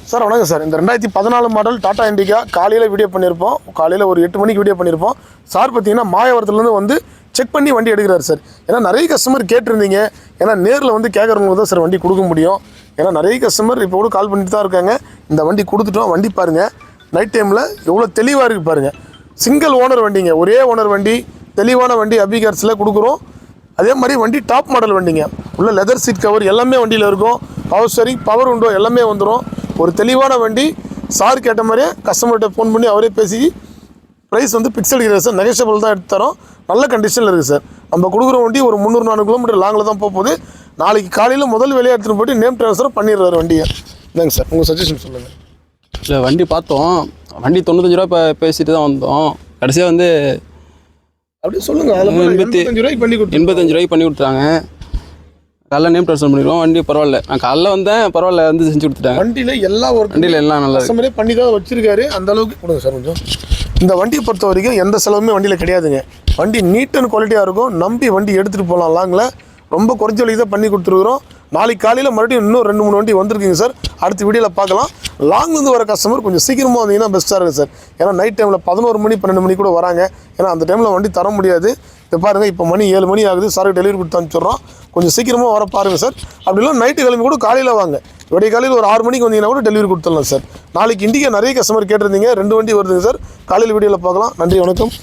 Sir வணக்கம் sir. இந்த 2014 model Tata Indica காலையில் வீடியோ பண்ணியிருப்போம். காலையில் ஒரு 8 மணிக்கு வீடியோ பண்ணியிருப்போம். சார் பார்த்தீங்கன்னா மாயவரத்துலேருந்து வந்து செக் பண்ணி வண்டி எடுக்கிறார் சார். ஏன்னா நிறைய கஸ்டமர் கேட்டிருந்தீங்க. ஏன்னா நேரில் வந்து கேட்குறவங்களுக்கு தான் சார் வண்டி கொடுக்க முடியும். ஏன்னா நிறைய கஸ்டமர் இப்போ கூட கால் பண்ணிட்டு தான் இருக்காங்க. இந்த வண்டி கொடுத்துட்டோம், வண்டி பாருங்கள். நைட் டைமில் எவ்வளோ தெளிவாக இருக்குது பாருங்கள். சிங்கிள் ஓனர் வண்டிங்க, ஒரே ஓனர் வண்டி, தெளிவான வண்டி. அபிகார்ஸில் கொடுக்குறோம். அதே மாதிரி வண்டி டாப் மாடல் வண்டிங்க. உள்ள லெதர் சீட் கவர் எல்லாமே வண்டியில் இருக்கும். பவர் ஸ்டீரிங், பவர் விண்டோ எல்லாமே வந்துடும். ஒரு தெளிவான வண்டி. சார் கேட்ட மாதிரியே கஸ்டமர்கிட்ட ஃபோன் பண்ணி அவரே பேசி ப்ரைஸ் வந்து பிக்சல் கிடையாது சார், நெகஷியபிள் தான் எடுத்து தரோம். நல்ல கண்டிஷனில் இருக்குது சார். நம்ம கொடுக்குற வண்டி ஒரு 300-400 கிலோமீட்டர் லாங்கில் தான் போகுது. நாளைக்கு காலையில் முதல் வேலையை எடுத்துகிட்டு போய்ட்டு நேம் ட்ரான்ஸ்ஃபர் பண்ணிடுறாரு வண்டியை. இதாங்க சார், உங்கள் சஜஷன் சொல்லுங்கள். இல்லை, வண்டி பார்த்தோம். வண்டி 95 ரூபா இப்போ பேசிட்டு தான் வந்தோம். கடைசியாக வந்து அப்படியே சொல்லுங்கள். அதில் 85 ரூபாய்க்கு பண்ணி கொடுத்து 85 ரூபாய்க்கு பண்ணி கொடுத்துட்டாங்க. காலைல நேம் ட்ரான்ஸ்ஃபர் பண்ணிடுவோம். வண்டி பரவாயில்ல. நான் காலைல வந்தேன், பரவாயில்ல வந்து செஞ்சு கொடுத்துட்டாங்க. வண்டியில் எல்லா ஒர்க், வண்டியில் எல்லாம் நல்லா கஸ்டமரே பண்ணி தான் வச்சிருக்காரு. அந்த அளவுக்கு கொடுங்க சார் கொஞ்சம். இந்த வண்டியை பொறுத்த வரைக்கும் எந்த செலவுமே வண்டியில் கிடையாதுங்க. வண்டி நீட் அண்ட் குவாலிட்டியாக இருக்கும். நம்பி வண்டி எடுத்துகிட்டு போகலாம். லாங்கில் ரொம்ப குறைஞ்ச வழிக்கு தான் பண்ணி கொடுத்துருக்குறோம். நாளைக்கு காலையில் மறுபடியும் இன்னும் 2-3 வண்டி வந்திருக்குங்க சார். அடுத்த வீடியோவில் பார்க்கலாம். லாங்லேருந்து வர கஸ்டமர் கொஞ்சம் சீக்கிரமாக வந்தீங்கன்னா பெஸ்ட்டாக இருக்குது சார். ஏன்னா நைட் டைமில் 11 மணி 12 மணி கூட வராங்க. ஏன்னா அந்த டைமில் வண்டி தர முடியாது. இப்போ பாருங்கள், இப்போ மணி 7 மணி ஆகுது. சாருக்கு டெலிவரி கொடுத்து அனுப்பிச்சிடுறோம். கொஞ்சம் சீக்கிரமாக வர பாருங்கள் சார். அப்படிலாம் நைட்டு கிளம்பி கூட காலையில் வாங்க. விடிய காலையில் ஒரு 6 மணிக்கு வந்தீங்கன்னா கூட டெலிவரி கொடுத்துடலாம் சார். நாளைக்கு இண்டிகா நிறைய கஸ்டமர் கேட்டிருந்தீங்க. 2 வண்டி வருதுங்க சார். காலையில் வீடியோவில் பார்க்கலாம். நன்றி, வணக்கம்.